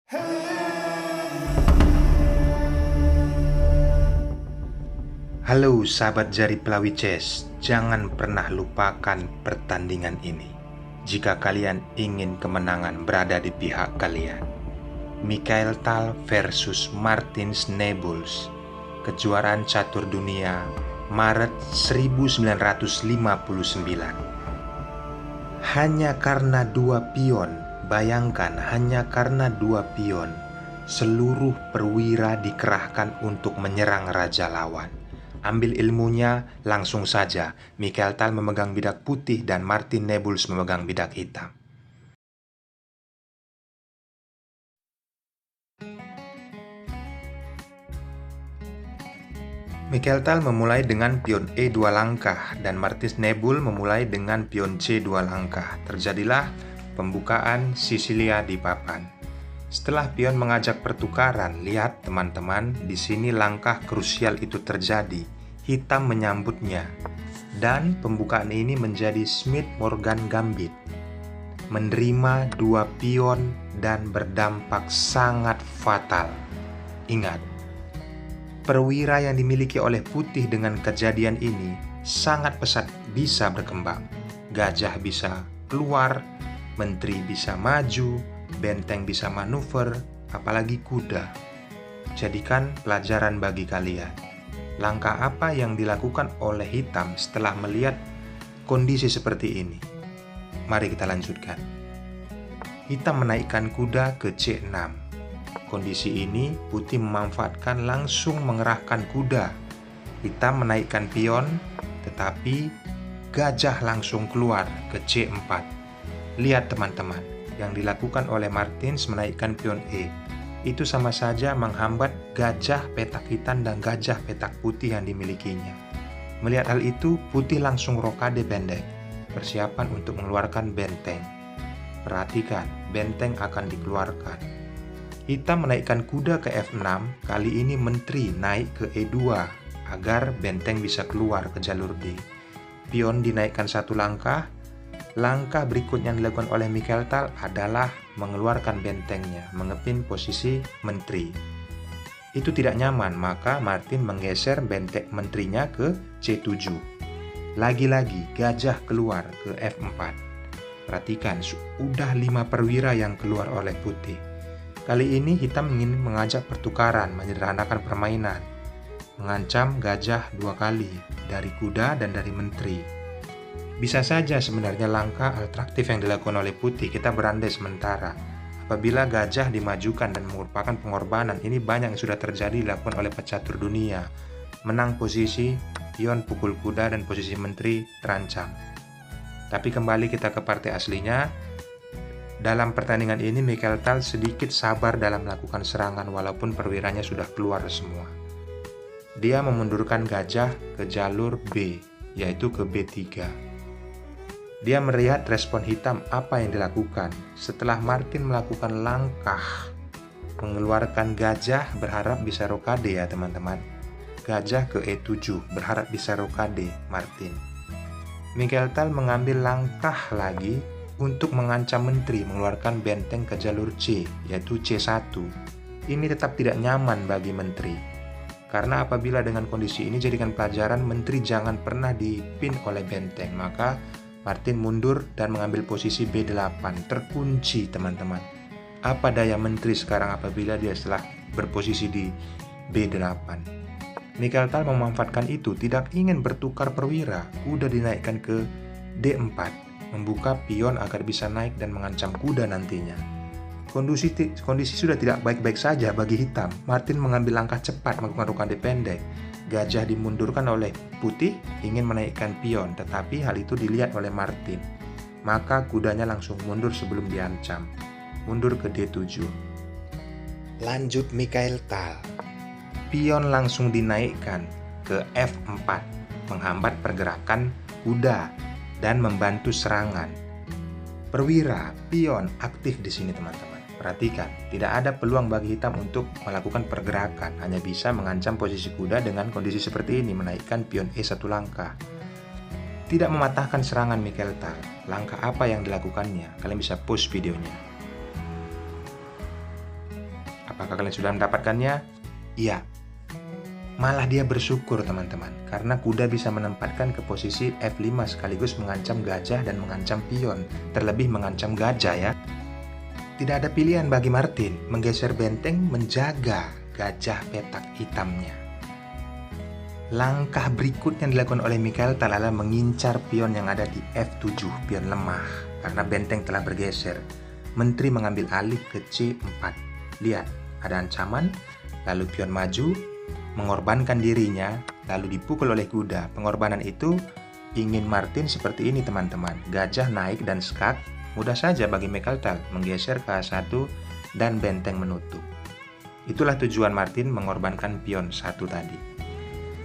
Halo sahabat jari pelawi chess, jangan pernah lupakan pertandingan ini. Jika kalian ingin kemenangan berada di pihak kalian. Mikhail Tal versus Martins Nebels, kejuaraan catur dunia Maret 1959. Hanya karena dua pion, bayangkan hanya karena dua pion, seluruh perwira dikerahkan untuk menyerang raja lawan. Ambil ilmunya langsung saja. Mikhail Tal memegang bidak putih dan Martin Nebels memegang bidak hitam. Mikhail Tal memulai dengan pion E 2 langkah dan Martin Nebels memulai dengan pion C 2 langkah. Terjadilah pembukaan Sisilia di papan. Setelah pion mengajak pertukaran, lihat teman-teman, di sini langkah krusial itu terjadi. Hitam menyambutnya. Dan pembukaan ini menjadi Smith Morgan Gambit. Menerima dua pion dan berdampak sangat fatal. Ingat, perwira yang dimiliki oleh putih dengan kejadian ini sangat pesat bisa berkembang. Gajah bisa keluar, menteri bisa maju, benteng bisa manuver, apalagi kuda. Jadikan pelajaran bagi kalian. Langkah apa yang dilakukan oleh hitam setelah melihat kondisi seperti ini? Mari kita lanjutkan. Hitam menaikkan kuda ke C6. Kondisi ini putih memanfaatkan langsung mengerahkan kuda. Hitam menaikkan pion, tetapi gajah langsung keluar ke C4. Lihat teman-teman, yang dilakukan oleh Martins menaikkan pion E itu sama saja menghambat gajah petak hitam dan gajah petak putih yang dimilikinya. Melihat hal itu, putih langsung rokade pendek, persiapan untuk mengeluarkan benteng. Perhatikan, benteng akan dikeluarkan. Hitam menaikkan kuda ke F6, kali ini menteri naik ke E2 agar benteng bisa keluar ke jalur D. Pion dinaikkan satu langkah. Langkah berikutnya yang dilakukan oleh Mikhail Tal adalah mengeluarkan bentengnya, mengepin posisi menteri. Itu tidak nyaman, maka Martin menggeser benteng menterinya ke C7. Lagi-lagi gajah keluar ke F4. Perhatikan, sudah 5 perwira yang keluar oleh putih. Kali ini hitam ingin mengajak pertukaran, menyederhanakan permainan, mengancam gajah 2 kali, dari kuda dan dari menteri. Bisa saja sebenarnya langkah atraktif yang dilakukan oleh putih, kita berandai sementara. Apabila gajah dimajukan dan merupakan pengorbanan, ini banyak yang sudah terjadi dilakukan oleh pecatur dunia. Menang posisi, pion pukul kuda dan posisi menteri terancam. Tapi kembali kita ke partai aslinya. Dalam pertandingan ini Mikhail Tal sedikit sabar dalam melakukan serangan walaupun perwiranya sudah keluar semua. Dia memundurkan gajah ke jalur B, yaitu ke B3. Dia melihat respon hitam apa yang dilakukan. Setelah Martin melakukan langkah mengeluarkan gajah, berharap bisa rokade ya teman-teman. Gajah ke E7, berharap bisa rokade Martin. Mikhail Tal mengambil langkah lagi untuk mengancam menteri, mengeluarkan benteng ke jalur C, yaitu C1. Ini tetap tidak nyaman bagi menteri. Karena apabila dengan kondisi ini jadikan pelajaran, menteri jangan pernah dipin oleh benteng, maka Martin mundur dan mengambil posisi B8, terkunci teman-teman. Apa daya menteri sekarang apabila dia setelah berposisi di B8? Mikhail Tal memanfaatkan itu, tidak ingin bertukar perwira, kuda dinaikkan ke D4, membuka pion agar bisa naik dan mengancam kuda nantinya. Kondisi sudah tidak baik-baik saja bagi hitam. Martin mengambil langkah cepat melakukan rokade pendek. Gajah dimundurkan oleh putih, ingin menaikkan pion, tetapi hal itu dilihat oleh Martin. Maka kudanya langsung mundur sebelum diancam. Mundur ke D7. Lanjut Mikhail Tal. Pion langsung dinaikkan ke F4, menghambat pergerakan kuda dan membantu serangan. Perwira, pion aktif di sini teman-teman. Perhatikan, tidak ada peluang bagi hitam untuk melakukan pergerakan, hanya bisa mengancam posisi kuda dengan kondisi seperti ini, menaikkan pion E 1 langkah. Tidak mematahkan serangan Mikhail Tal. Langkah apa yang dilakukannya? Kalian bisa post videonya. Apakah kalian sudah mendapatkannya? Iya. Malah dia bersyukur teman-teman, karena kuda bisa menempatkan ke posisi F5 sekaligus mengancam gajah dan mengancam pion, terlebih mengancam gajah ya. Tidak ada pilihan bagi Martin, menggeser benteng menjaga gajah petak hitamnya. Langkah berikutnya yang dilakukan oleh Mikhailtal adalah mengincar pion yang ada di F7, pion lemah, karena benteng telah bergeser. Menteri mengambil alih ke C4. Lihat, ada ancaman, lalu pion maju, mengorbankan dirinya, lalu dipukul oleh kuda. Pengorbanan itu ingin Martin seperti ini teman-teman. Gajah naik dan skak, mudah saja bagi Mikhailtal menggeser ke A1 dan benteng menutup. Itulah tujuan Martin mengorbankan pion 1 tadi.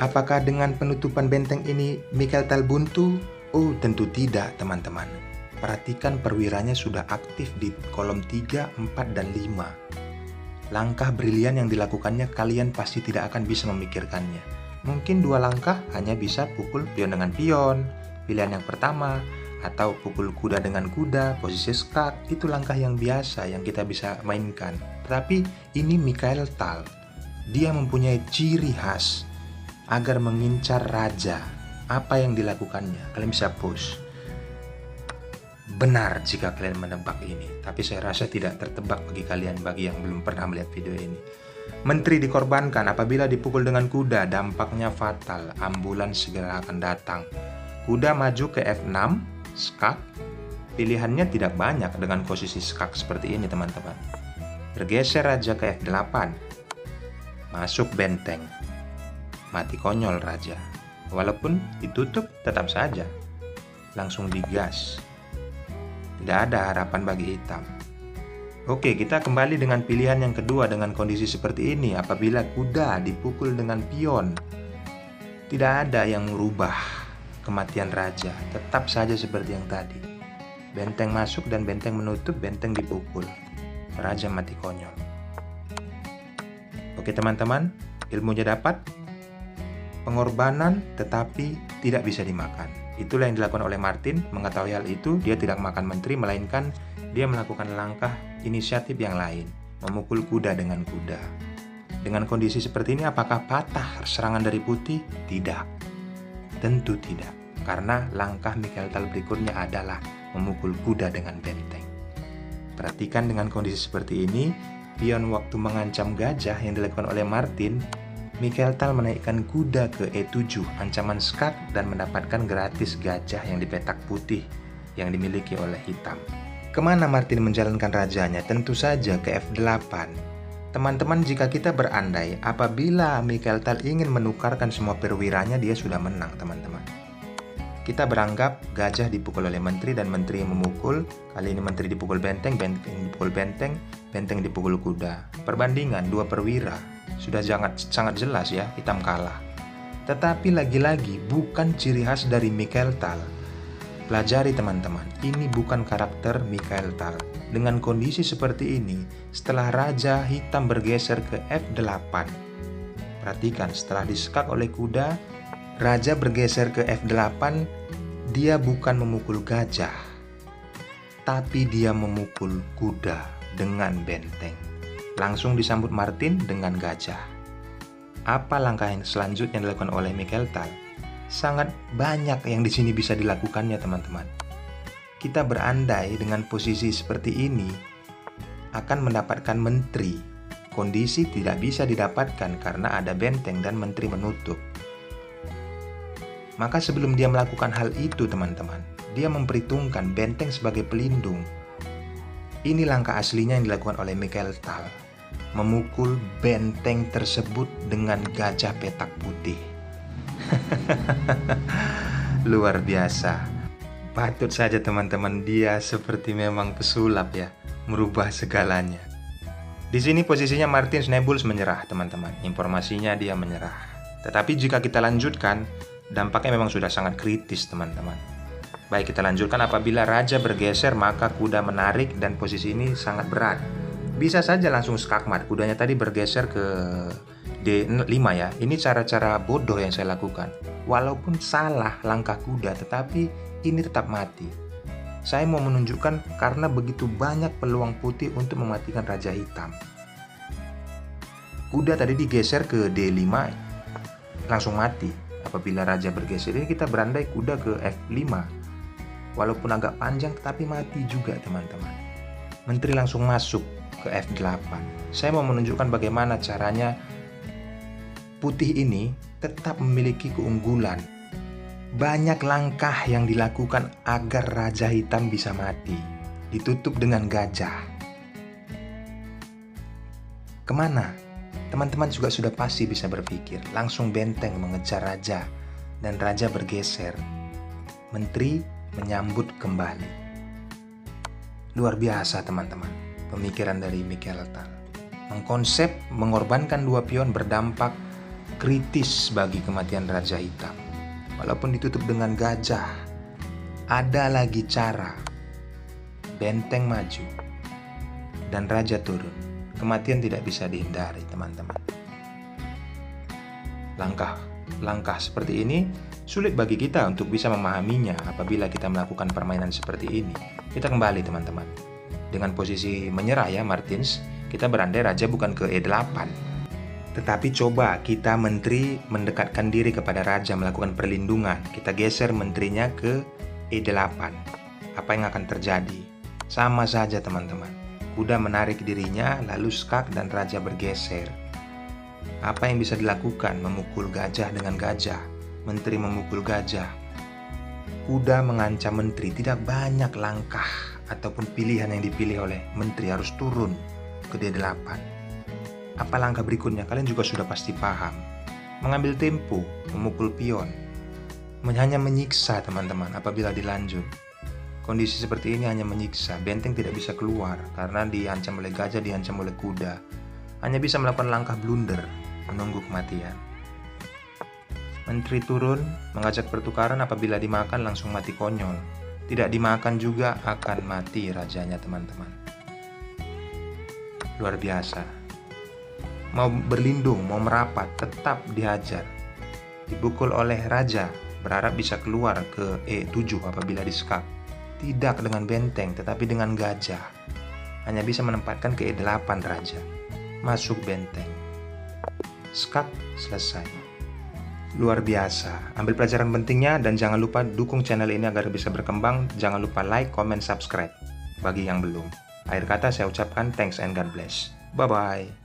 Apakah dengan penutupan benteng ini Mikhailtal buntu? Oh, tentu tidak teman-teman. Perhatikan perwiranya sudah aktif di kolom 3, 4, dan 5. Langkah brilian yang dilakukannya kalian pasti tidak akan bisa memikirkannya. Mungkin 2 langkah hanya bisa pukul pion dengan pion, pilihan yang pertama, atau pukul kuda dengan kuda, posisi skak, itu langkah yang biasa yang kita bisa mainkan. Tetapi ini Mikhailtal, dia mempunyai ciri khas agar mengincar raja. Apa yang dilakukannya? Kalian bisa push. Benar jika kalian menebak ini, tapi saya rasa tidak tertebak bagi kalian, bagi yang belum pernah melihat video ini. Menteri dikorbankan apabila dipukul dengan kuda, dampaknya fatal, ambulans segera akan datang. Kuda maju ke F6, skak. Pilihannya tidak banyak dengan posisi skak seperti ini teman-teman. Bergeser raja ke F8, masuk benteng, mati konyol raja. Walaupun ditutup tetap saja, langsung digas. Tidak ada harapan bagi hitam. Oke, kita kembali dengan pilihan yang kedua dengan kondisi seperti ini. Apabila kuda dipukul dengan pion, tidak ada yang merubah kematian raja. Tetap saja seperti yang tadi. Benteng masuk dan benteng menutup, benteng dipukul. Raja mati konyol. Oke teman-teman, ilmunya dapat. Pengorbanan tetapi tidak bisa dimakan. Itulah yang dilakukan oleh Martin. Mengetahui hal itu, dia tidak makan menteri, melainkan dia melakukan langkah inisiatif yang lain, memukul kuda dengan kuda. Dengan kondisi seperti ini, apakah patah serangan dari putih? Tidak. Tentu tidak. Karena langkah Mikhailtal berikutnya adalah memukul kuda dengan benteng. Perhatikan dengan kondisi seperti ini, pion waktu mengancam gajah yang dilakukan oleh Martin, Mikhailtal menaikkan kuda ke E7, ancaman skak, dan mendapatkan gratis gajah yang di petak putih yang dimiliki oleh hitam. Kemana Martin menjalankan rajanya? Tentu saja ke F8. Teman-teman, jika kita berandai apabila Mikhailtal ingin menukarkan semua perwiranya, dia sudah menang teman-teman. Kita beranggap gajah dipukul oleh menteri dan menteri yang memukul. Kali ini menteri dipukul benteng, benteng dipukul benteng, benteng dipukul kuda. Perbandingan 2 perwira. Sudah sangat jelas ya, hitam kalah. Tetapi lagi-lagi bukan ciri khas dari Mikhailtal. Pelajari teman-teman, ini bukan karakter Mikhailtal. Dengan kondisi seperti ini, setelah raja hitam bergeser ke F8. Perhatikan, setelah disekak oleh kuda, raja bergeser ke F8, dia bukan memukul gajah, tapi dia memukul kuda dengan benteng. Langsung disambut Martin dengan gajah. Apa langkah yang selanjutnya dilakukan oleh Mikhailtal? Sangat banyak yang di sini bisa dilakukannya teman-teman. Kita berandai dengan posisi seperti ini akan mendapatkan menteri. Kondisi tidak bisa didapatkan karena ada benteng dan menteri menutup. Maka sebelum dia melakukan hal itu teman-teman, dia memperhitungkan benteng sebagai pelindung. Ini langkah aslinya yang dilakukan oleh Mikhailtal, memukul benteng tersebut dengan gajah petak putih. Luar biasa. Patut saja teman-teman, dia seperti memang pesulap ya, merubah segalanya. Di sini posisinya Martin Schneebuls menyerah teman-teman. Informasinya dia menyerah. Tetapi jika kita lanjutkan, dampaknya memang sudah sangat kritis teman-teman. Baik, kita lanjutkan. Apabila raja bergeser, maka kuda menarik dan posisi ini sangat berat. Bisa saja langsung skakmat. Kudanya tadi bergeser ke D5 ya. Ini cara-cara bodoh yang saya lakukan. Walaupun salah langkah kuda, tetapi ini tetap mati. Saya mau menunjukkan karena begitu banyak peluang putih untuk mematikan raja hitam. Kuda tadi digeser ke D5, langsung mati. Apabila raja bergeser, ini kita berandai kuda ke F5. Walaupun agak panjang tetapi mati juga teman-teman. Menteri langsung masuk ke F8. Saya mau menunjukkan bagaimana caranya putih ini tetap memiliki keunggulan. Banyak langkah yang dilakukan agar raja hitam bisa mati. Ditutup dengan gajah. Kemana? Teman-teman juga sudah pasti bisa berpikir. Langsung benteng mengejar raja. Dan raja bergeser. Menteri menyambut kembali. Luar biasa teman-teman. Pemikiran dari Mikhail Tal. Mengkonsep mengorbankan 2 pion berdampak kritis bagi kematian raja hitam. Walaupun ditutup dengan gajah, ada lagi cara. Benteng maju dan raja turun. Kematian tidak bisa dihindari, teman-teman. Langkah seperti ini sulit bagi kita untuk bisa memahaminya apabila kita melakukan permainan seperti ini. Kita kembali, teman-teman. Dengan posisi menyerah ya, Martins, kita berandai raja bukan ke E8. Tetapi coba kita menteri mendekatkan diri kepada raja, melakukan perlindungan. Kita geser menterinya ke E8. Apa yang akan terjadi? Sama saja, teman-teman. Kuda menarik dirinya, lalu skak dan raja bergeser. Apa yang bisa dilakukan? Memukul gajah dengan gajah. Menteri memukul gajah. Kuda mengancam menteri. Tidak banyak langkah ataupun pilihan yang dipilih oleh menteri, harus turun ke D8. Apa langkah berikutnya? Kalian juga sudah pasti paham. Mengambil tempo, memukul pion. Hanya menyiksa, teman-teman, apabila dilanjut. Kondisi seperti ini hanya menyiksa. Benteng tidak bisa keluar karena diancam oleh gajah, diancam oleh kuda. Hanya bisa melakukan langkah blunder, menunggu kematian. Menteri turun, mengajak pertukaran. Apabila dimakan langsung mati konyol. Tidak dimakan juga akan mati rajanya, teman-teman. Luar biasa. Mau berlindung, mau merapat, tetap dihajar. Dibukul oleh raja, berharap bisa keluar ke E7 apabila diskak. Tidak dengan benteng, tetapi dengan gajah. Hanya bisa menempatkan ke E8 raja. Masuk benteng. Skak, selesai. Luar biasa. Ambil pelajaran pentingnya dan jangan lupa dukung channel ini agar bisa berkembang. Jangan lupa like, comment, subscribe bagi yang belum. Akhir kata saya ucapkan thanks and God bless. Bye-bye.